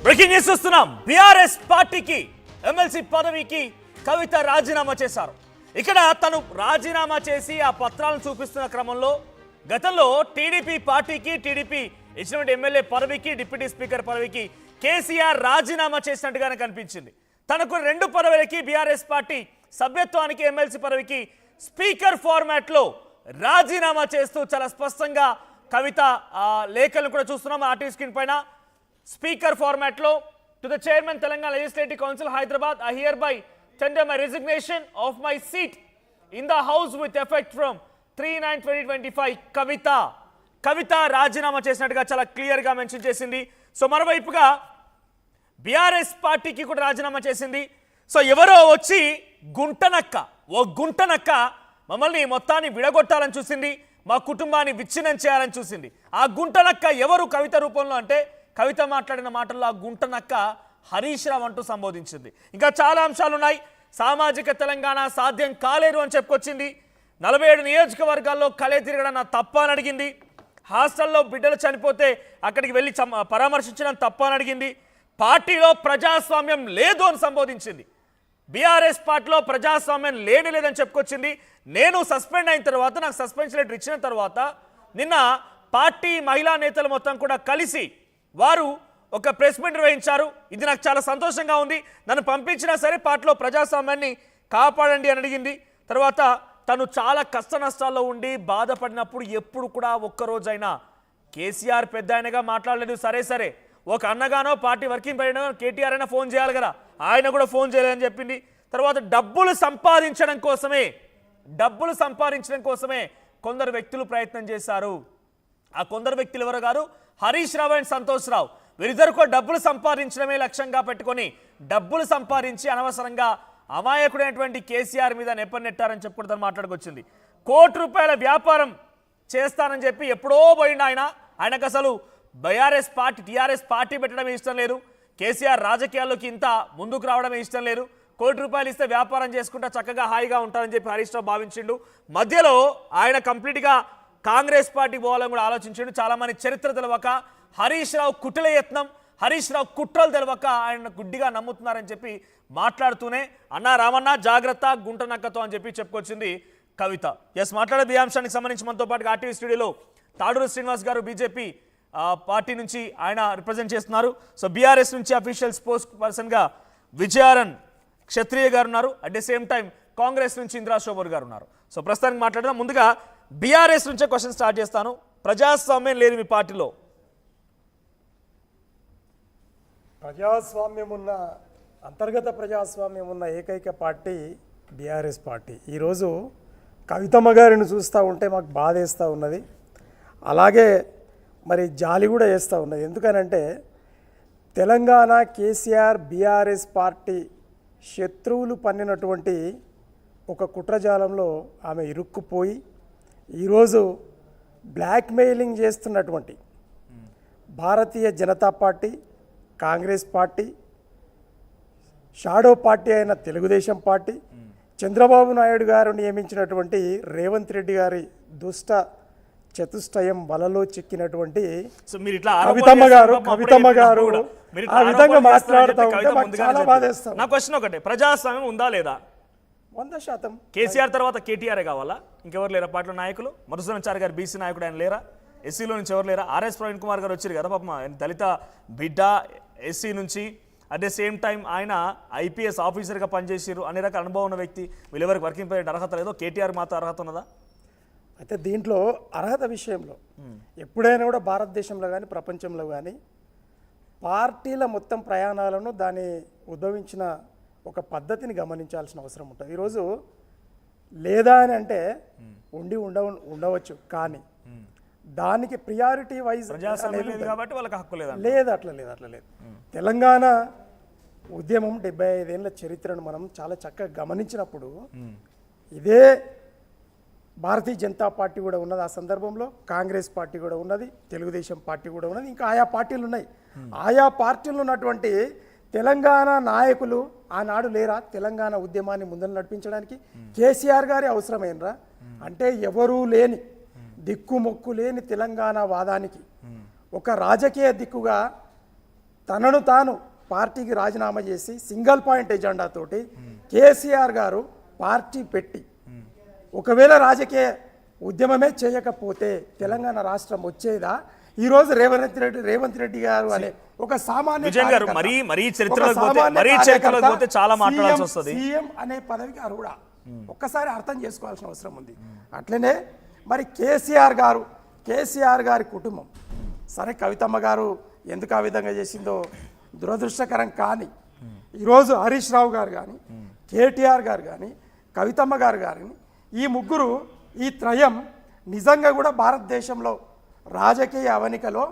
Breaking news చూస్తున్నాం. BRS పార్టీకి MLC పదవికి కవిత రాజీనామా చేశారు. ఇక్కడ తను రాజీనామా చేసి ఆ పత్రాలను చూపిస్తున్న క్రమంలో గతంలో టీడీపీ పార్టీకి టీడీపీ ఇచ్చినటువంటి ఎమ్మెల్యే పదవికి డిప్యూటీ స్పీకర్ పదవికి కేసీఆర్ రాజీనామా చేసినట్టుగానే కనిపించింది. తనకు 2 పదవులకి బీఆర్ఎస్ పార్టీ సభ్యత్వానికి ఎమ్మెల్సీ పదవికి స్పీకర్ ఫార్మాట్ లో రాజీనామా చేస్తూ చాలా స్పష్టంగా కవిత లేఖలను కూడా చూస్తున్నాం ఆర్టీవీ స్క్రీన్ పైన. స్పీకర్ ఫార్మాట్ లో to the chairman Telangana legislative council Hyderabad, I hereby tender my resignation of my seat in the house with effect from 3/9/2025. కవిత రాజీనామా చేసినట్టుగా చాలా క్లియర్ గా మెన్షన్ చేసింది. సో మరోవైపుగా బీఆర్ఎస్ పార్టీకి కూడా రాజీనామా చేసింది. సో ఎవరో వచ్చి గుంటనక్క మమ్మల్ని మొత్తాన్ని విడగొట్టాలని చూసింది, మా కుటుంబాన్ని విచ్ఛిన్నం చేయాలని చూసింది. ఆ గుంటనక్క ఎవరు కవిత రూపంలో అంటే కవిత మాట్లాడిన మాటల్లో ఆ గుంటనక్క హరీష్ రావు అంటూ సంబోధించింది. ఇంకా చాలా అంశాలు ఉన్నాయి. సామాజిక తెలంగాణ సాధ్యం కాలేదు అని చెప్పుకొచ్చింది. 47 నియోజకవర్గాల్లో కలే తిరగడం నా తప్ప అని అడిగింది. హాస్టల్లో బిడ్డలు చనిపోతే అక్కడికి వెళ్ళి పరామర్శించడం తప్ప అని అడిగింది. పార్టీలో ప్రజాస్వామ్యం లేదు అని సంబోధించింది. బీఆర్ఎస్ పార్టీలో ప్రజాస్వామ్యం లేదని చెప్పుకొచ్చింది. నేను సస్పెండ్ అయిన తర్వాత, నాకు సస్పెన్షన్ లెటర్ ఇచ్చిన తర్వాత నిన్న పార్టీ మహిళా నేతలు మొత్తం కూడా కలిసి వారు ఒక ప్రెస్ మీట్ నిర్వహించారు. ఇది నాకు చాలా సంతోషంగా ఉంది. నన్ను పంపించినా సరే పార్టీలో ప్రజాస్వామ్యాన్ని కాపాడండి అని అడిగింది. తర్వాత తను చాలా కష్ట నష్టాల్లో ఉండి బాధపడినప్పుడు ఎప్పుడు కూడా ఒక్కరోజైనా కేసీఆర్ పెద్ద ఆయనగా మాట్లాడలేదు. సరే ఒక అన్నగానో పార్టీ వర్కింగ్ ప్రెసిడెంట్ కేటీఆర్ అయినా ఫోన్ చేయాలి కదా, ఆయన కూడా ఫోన్ చేయలేదని చెప్పింది. తర్వాత డబ్బులు సంపాదించడం కోసమే కొందరు వ్యక్తులు ప్రయత్నం చేశారు. ఆ కొందరు వ్యక్తులు ఎవరు గారు? హరీష్ రావు అండ్ సంతోష్ రావు. వీరిద్దరు కూడా డబ్బులు సంపాదించడమే లక్ష్యంగా పెట్టుకొని డబ్బులు సంపాదించి అనవసరంగా అమాయకుడైనటువంటి కేసీఆర్ మీద నెట్టారని చెప్పుకుంటూ మాట్లాడుకొచ్చింది. ₹1 వ్యాపారం చేస్తానని చెప్పి ఎప్పుడో పోయిండు ఆయనకు అసలు టీఆర్ఎస్ పార్టీ పెట్టడమే ఇష్టం లేదు. కేసీఆర్ రాజకీయాల్లోకి ఇంత ముందుకు రావడమే ఇష్టం లేదు. ₹1 ఇస్తే వ్యాపారం చేసుకుంటా చక్కగా హాయిగా ఉంటారని చెప్పి హరీష్ రావు భావించిండు. మధ్యలో ఆయన కంప్లీట్గా కాంగ్రెస్ పార్టీ పోవాలని కూడా ఆలోచించిండు. చాలా మంది చరిత్ర తెలవక హరీష్ రావు కుట్రల యత్నం, హరీష్ రావు కుట్రలు తెలవక ఆయన గుడ్డిగా నమ్ముతున్నారని చెప్పి మాట్లాడుతూనే అన్నా రామన్న జాగ్రత్త గుంటనక్కతో అని చెప్పి చెప్పుకొచ్చింది కవిత. మాట్లాడే ఈ అంశానికి సంబంధించి మనతో పాటు ఆర్టీవీ స్టూడియోలో తాడూరు శ్రీనివాస్ గారు బీజేపీ పార్టీ నుంచి ఆయన రిప్రజెంట్ చేస్తున్నారు. సో బీఆర్ఎస్ నుంచి అఫీషియల్ స్పోక్స్ పర్సన్గా విజయారన్ క్షత్రియ గారు ఉన్నారు. At the same time Congress నుంచి ఇందిరా శోభర్ గారు ఉన్నారు. సో ప్రస్తుతానికి మాట్లాడదాం. ముందుగా బీఆర్ఎస్ నుంచే క్వశ్చన్ స్టార్ట్ చేస్తాను. ప్రజాస్వామ్యం లేదు మీ పార్టీలో? ప్రజాస్వామ్యం ఉన్న, అంతర్గత ప్రజాస్వామ్యం ఉన్న ఏకైక పార్టీ బీఆర్ఎస్ పార్టీ. ఈరోజు కవితమ్మ గారిని చూస్తూ ఉంటే మాకు బాధ వేస్తూ ఉన్నది, అలాగే మరి జాలి కూడా వేస్తూ ఉన్నది. ఎందుకనంటే తెలంగాణ కేసీఆర్ బీఆర్ఎస్ పార్టీ శత్రువులు పన్నినటువంటి ఒక కుట్రజాలంలో ఆమె ఇరుక్కుపోయి ఈరోజు బ్లాక్మెయిలింగ్ చేస్తున్నటువంటి Bharatiya Janata party, Congress party, shadow party అయిన తెలుగుదేశం పార్టీ, చంద్రబాబు నాయుడు గారు నియమించినటువంటి రేవంత్ రెడ్డి గారి దుష్ట చతుష్టయం వలలో చిక్కినటువంటి కవితమ్మ గారు ఆ విధంగా మాట్లాడుతూ ఉంటే మాకు చాలా బాధేస్తాం. నా క్వశ్చన్ ఒకటే, ప్రజాస్వామ్యం ఉందా లేదా? 100%. కేసీఆర్ తర్వాత కేటీఆర్ కావాలా? ఇంకెవరు లేరా పార్టీలో నాయకులు? మధుసూదనాచారి గారు బీసీ నాయకుడు, ఆయన లేరా? ఎస్సీలో నుంచి ఎవరు లేరా? ఆర్ఎస్ ప్రవీణ్ కుమార్ గారు వచ్చారు కదా పాపం, దళిత బిడ్డ, ఎస్సీ నుంచి. అట్ ద సేమ్ టైం ఆయన ఐపీఎస్ ఆఫీసర్గా పనిచేసారు, అన్ని రకాల అనుభవం ఉన్న వ్యక్తి. వీళ్ళెవరికి వర్కింగ్ ప్రెసిడెంట్ అర్హత లేదో, కేటీఆర్ మాత్రం అర్హత ఉన్నదా? అయితే దీంట్లో అర్హత విషయంలో ఎప్పుడైనా కూడా భారతదేశంలో కానీ ప్రపంచంలో కానీ పార్టీల మొత్తం ప్రయాణాలను దాన్ని ఉద్భవించిన ఒక పద్ధతిని గమనించాల్సిన అవసరం ఉంటుంది. ఈరోజు లేదా అని అంటే ఉండవచ్చు, కానీ దానికి ప్రియారిటీ వైజ్ కాబట్టి వాళ్ళకి హక్కు లేదు. అట్లా లేదు. తెలంగాణ ఉద్యమం 75 ఏళ్ళ చరిత్రను మనం చాలా చక్కగా గమనించినప్పుడు ఇదే భారతీయ జనతా పార్టీ కూడా ఉన్నది, ఆ సందర్భంలో కాంగ్రెస్ పార్టీ కూడా ఉన్నది, తెలుగుదేశం పార్టీ కూడా ఉన్నది, ఇంకా ఆయా పార్టీలు ఉన్నాయి. ఆయా పార్టీలు ఉన్నటువంటి తెలంగాణ నాయకులు ఆనాడు లేరా తెలంగాణ ఉద్యమాన్ని ముందర నడిపించడానికి? కేసీఆర్ గారి అవసరమైనరా? అంటే ఎవరూ లేని, దిక్కుమొక్కు లేని తెలంగాణ వాదానికి ఒక రాజకీయ దిక్కుగా తనను తాను పార్టీకి రాజీనామా చేసి సింగిల్ పాయింట్ ఎజెండా తోటి కేసీఆర్ గారు పార్టీ పెట్టి ఒకవేళ రాజకీయ ఉద్యమమే చేయకపోతే తెలంగాణ రాష్ట్రం వచ్చేదా? ఈరోజు రేవంత్ రెడ్డి గారు అనే ఒక సామాన్య విజయన్ గారు మరీ చరిత్రలోకి పోతే చాలా మాట్లాడాల్సి వస్తుంది. సీఎం అనే పదవికి అర్హుడా ఒక్కసారి అర్థం చేసుకోవాల్సిన అవసరం ఉంది. అట్లనే మరి కేసీఆర్ గారి కుటుంబం, సరే కవితమ్మ గారు ఎందుకు ఆ విధంగా చేసిందో దురదృష్టకరం, కానీ ఈరోజు హరీష్ రావు గారు కానీ, కేటీఆర్ గారు కానీ, కవితమ్మ గారు కానీ, ఈ ముగ్గురు, ఈ త్రయం నిజంగా కూడా భారతదేశంలో రాజకీయ అవనికలో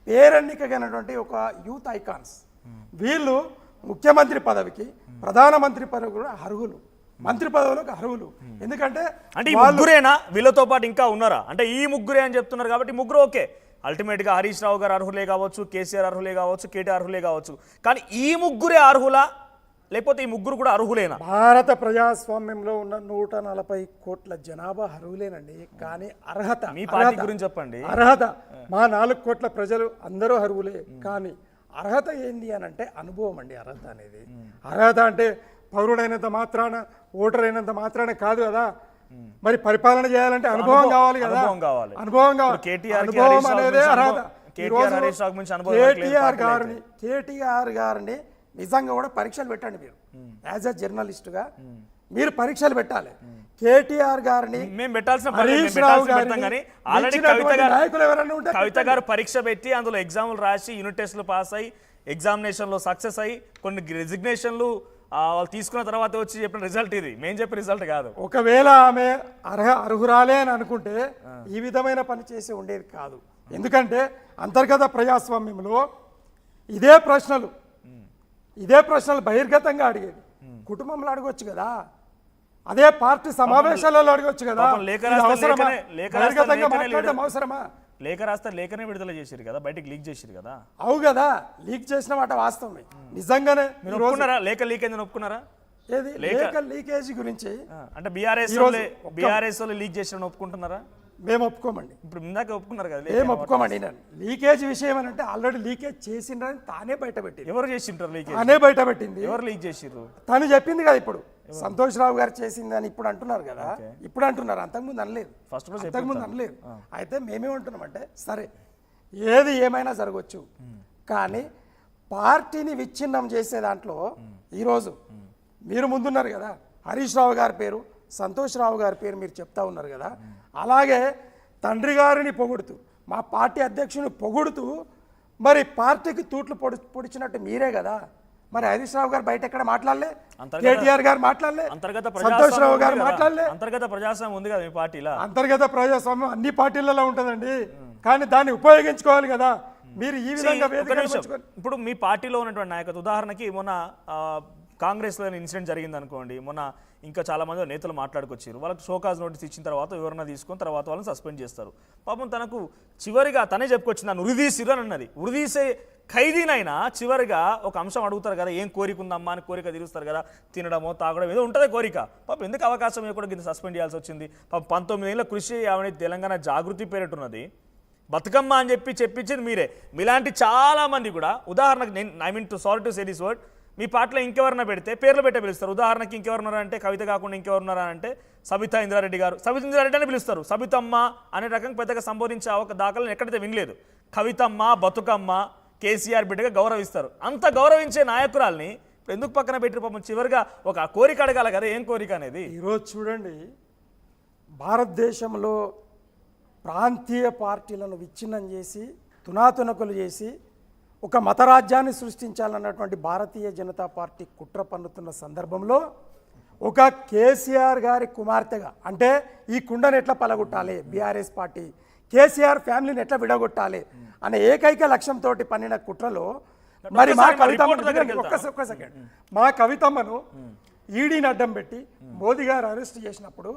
పేరెన్నికైనటువంటి ఒక యూత్ ఐకాన్స్. వీళ్ళు ముఖ్యమంత్రి పదవికి, ప్రధానమంత్రి పదవి కూడా అర్హులు, మంత్రి పదవులకు అర్హులు. ఎందుకంటే ఈ ముగ్గురేనా, వీళ్ళతో పాటు ఇంకా ఉన్నారా? అంటే ఈ ముగ్గురే అని చెప్తున్నారు కాబట్టి ముగ్గురు ఓకే. అల్టిమేట్గా హరీష్ రావు గారు అర్హులే కావచ్చు, కేసీఆర్ అర్హులే కావచ్చు, కేటీఆర్ అర్హులే కావచ్చు. కానీ ఈ ముగ్గురే అర్హులా, లేకపోతే ఈ ముగ్గురు కూడా అర్హులేనా? భారత ప్రజాస్వామ్యంలో ఉన్న 140 కోట్ల జనాభా అర్హులేనండి. కానీ అర్హత, మీ పార్టీ గురించి చెప్పండి. అర్హత మా 4 కోట్ల ప్రజలు అందరూ అర్హులే. కానీ అర్హత ఏంది అని అంటే అనుభవం అండి. అర్హత అనేది, అర్హత అంటే పౌరుడైనంత మాత్రాన, ఓటర్ అయినంత మాత్రాన కాదు కదా. మరి పరిపాలన చేయాలంటే అనుభవం కావాలి కదా. అనుభవం కావాలి. అనుభవం అనేదే అర్హత. కేటీఆర్ గారిని నిజంగా కూడా పరీక్షలు పెట్టండి. మీరు యాజ్ ఎ జర్నలిస్టుగా మీరు పరీక్షలు పెట్టాలి. కేటీఆర్ గారిని, కవిత గారు పరీక్ష పెట్టి అందులో ఎగ్జామ్లు రాసి యూనిట్ టెస్ట్లు పాస్ అయ్యి ఎగ్జామినేషన్లో సక్సెస్ అయ్యి కొన్ని రెసిగ్నేషన్లు వాళ్ళు తీసుకున్న తర్వాత వచ్చి చెప్పిన రిజల్ట్ ఇది, మేము చెప్పిన రిజల్ట్ కాదు. ఒకవేళ ఆమె అర్హురాలే అని అనుకుంటే ఈ విధమైన పని చేసి ఉండేది కాదు. ఎందుకంటే అంతర్గత ప్రజాస్వామ్యంలో ఇదే ప్రశ్నలు బహిర్గతంగా అడిగేది. కుటుంబంలో అడగొచ్చు కదా, అదే పార్టీ సమావేశాలలో అడగొచ్చు కదా. అవసరమా? లేఖ రాస్తే లేఖనే విడుదల చేసిరు కదా, బయటకు లీక్ చేసిరు కదా. అవు కదా, లీక్ చేసిన మాట వాస్తవమే. నిజంగానే లేఖ లీక్ అయిందని ఒప్పుకున్నారా? ఏది లేఖ లీకేజీ గురించి అంటే బీఆర్ఎస్ లీక్ చేసిన ఒప్పుకుంటున్నారా? మేము ఒప్పుకోమండి. ఇప్పుడు ఇందాక ఒప్పుకున్నారు కదా. మేము ఒప్పుకోమండి. నేను లీకేజ్ విషయం అని అంటే ఆల్రెడీ లీకేజ్ చేసిండ్రని తానే బయటపెట్టింది. ఎవరు చేసింటారు లీకేజ్? తానే బయటపెట్టింది. ఎవరు లీక్ చేసిర్రు? తను చెప్పింది కదా. ఇప్పుడు సంతోష్ రావు గారు చేసిందని ఇప్పుడు అంటున్నారు కదా. ఇప్పుడు అంటున్నారు, అంతకుముందు అనలేదు. అంతకుముందు అనలేదు. అయితే మేమేమంటున్నామంటే సరే ఏది ఏమైనా జరగవచ్చు, కానీ పార్టీని విచ్ఛిన్నం చేసే దాంట్లో ఈరోజు మీరు ముందున్నారు కదా. హరీష్ రావు గారి పేరు, సంతోష్ రావు గారి పేరు మీరు చెప్తా ఉన్నారు కదా. అలాగే తండ్రి గారిని పొగుడుతూ, మా పార్టీ అధ్యక్షుని పొగుడుతూ మరి పార్టీకి తూట్లు పొడిచినట్టు మీరే కదా. మరి హరీష్ రావు గారు బయట ఎక్కడ మాట్లాడలే, కేటీఆర్ గారు మాట్లాడలే, సంతోష్ రావు గారు మాట్లాడలే. అంతర్గత ప్రజాస్వామ్యం ఉంది కదా మీ పార్టీలో. అంతర్గత ప్రజాస్వామ్యం అన్ని పార్టీలలో ఉంటుందండి, కానీ దాన్ని ఉపయోగించుకోవాలి కదా. మీరు ఈ విధంగా ఇప్పుడు మీ పార్టీలో ఉన్నటువంటి నాయకత్వం, ఉదాహరణకి మొన్న కాంగ్రెస్లో ఇన్సిడెంట్ జరిగింది అనుకోండి. మొన్న ఇంకా చాలా మంది నేతలు మాట్లాడుకొచ్చారు. వాళ్ళకి షోకాజ్ నోటీస్ ఇచ్చిన తర్వాత వివరణ తీసుకొని తర్వాత వాళ్ళని సస్పెండ్ చేస్తారు. పాపం తనకు చివరిగా తనే చెప్పుకొచ్చింది, నన్ను ఉరిదీసిరు అని అన్నది. ఉరిదీసే ఖైదీనైనా చివరిగా ఒక అంశం అడుగుతారు కదా, ఏం కోరిక ఉందమ్మా అని కోరిక తీరుస్తారు కదా. తినడమో తాగడం ఏదో ఉంటుంది కోరిక. పాపం ఎందుకు అవకాశం ఇవ్వకుండా కింద సస్పెండ్ చేయాల్సి వచ్చింది? పాపం 19 ఏళ్ళ కృషి ఆమె తెలంగాణ జాగృతి పేరున్నది, బతుకమ్మ అని చెప్పించింది మీరే. మీలాంటి చాలా మంది కూడా, ఉదాహరణకు నేను I mean to sorry to say this word, మీ పార్టీలో ఇంకెవరన్నా పెడితే పేర్లు పెట్టే పిలుస్తారు. ఉదాహరణకి ఇంకెవరున్నారా అంటే కవిత కాకుండా ఇంకెవరున్నారా అంటే సబితా ఇంద్రారెడ్డి గారు, సబితా ఇంద్రారెడ్డి అని పిలుస్తారు. సబితమ్మ అనే రకంగా పెద్దగా సంబోధించే దాఖలను ఎక్కడైతే వినలేదు. కవితమ్మ, బతుకమ్మ, కేసీఆర్ బిడ్డగా గౌరవిస్తారు. అంత గౌరవించే నాయకురాల్ని ఇప్పుడు ఎందుకు పక్కన పెట్టి పాపం చివరిగా ఒక కోరిక అడగాలి కదా, ఏం కోరిక అనేది. ఈరోజు చూడండి, భారతదేశంలో ప్రాంతీయ పార్టీలను విచ్ఛిన్నం చేసి తునాతునకులు చేసి ఒక మతరాజ్యాన్ని సృష్టించాలన్నటువంటి భారతీయ జనతా పార్టీ కుట్ర పన్నుతున్న సందర్భంలో ఒక కేసీఆర్ గారి కుమార్తెగా, అంటే ఈ కుండను ఎట్లా పలగొట్టాలి, బీఆర్ఎస్ పార్టీ కేసీఆర్ ఫ్యామిలీని ఎట్లా విడగొట్టాలి అనే ఏకైక లక్ష్యంతో పన్నిన కుట్రలో మరి మా కవితమ్మను ఈడీని అడ్డం పెట్టి మోదీ గారు అరెస్ట్ చేసినప్పుడు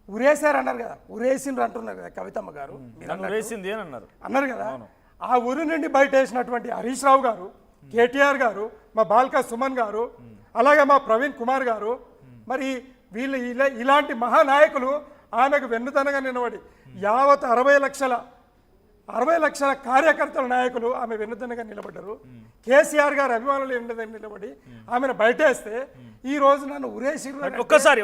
ఉరేసారన్నారు కదా, ఉరేసిండ్రు అంటున్నారు కదా కవితమ్మ గారు, అన్నారు కదా. ఆ ఊరి నుండి బయట వేసినటువంటి హరీష్ రావు గారు, కేటీఆర్ గారు, మా బాల్కా సుమన్ గారు, అలాగే మా ప్రవీణ్ కుమార్ గారు, మరి వీళ్ళు ఇలాంటి మహానాయకులు ఆమెకు వెన్నుతనగా నిలబడి యావత్ 60 లక్షల 60 లక్షల కార్యకర్తల నాయకులు ఆమె వెన్నుదన్నగా నిలబడ్డారు. కేసీఆర్ గారు అభిమానులు వెన్నుదన్న నిలబడి ఆమెను బయటేస్తే ఈ రోజు నన్ను ఉరేసి ఒక్కసారి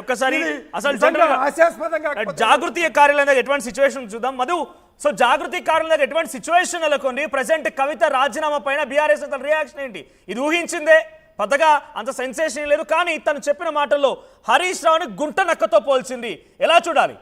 అసలు జనరల్గా హాస్యాస్పదంగా జాగృతి కార్యాలయం దగ్గర ఎటువంటి సిచ్యువేషన్ చూద్దాం మధు. సో జాగృతి కార్యాలయం దగ్గర ఎటువంటి సిచ్యువేషన్ నెలకొంది? ప్రెసెంట్ కవిత రాజీనామా పైన బీఆర్ఎస్ రియాక్షన్ ఏంటి? ఇది ఊహించిందే, పెద్దగా అంత సెన్సేషన్ లేదు, కానీ తను చెప్పిన మాటల్లో హరీష్ రావుని గుంట నక్కతో పోల్చింది. ఎలా చూడాలి?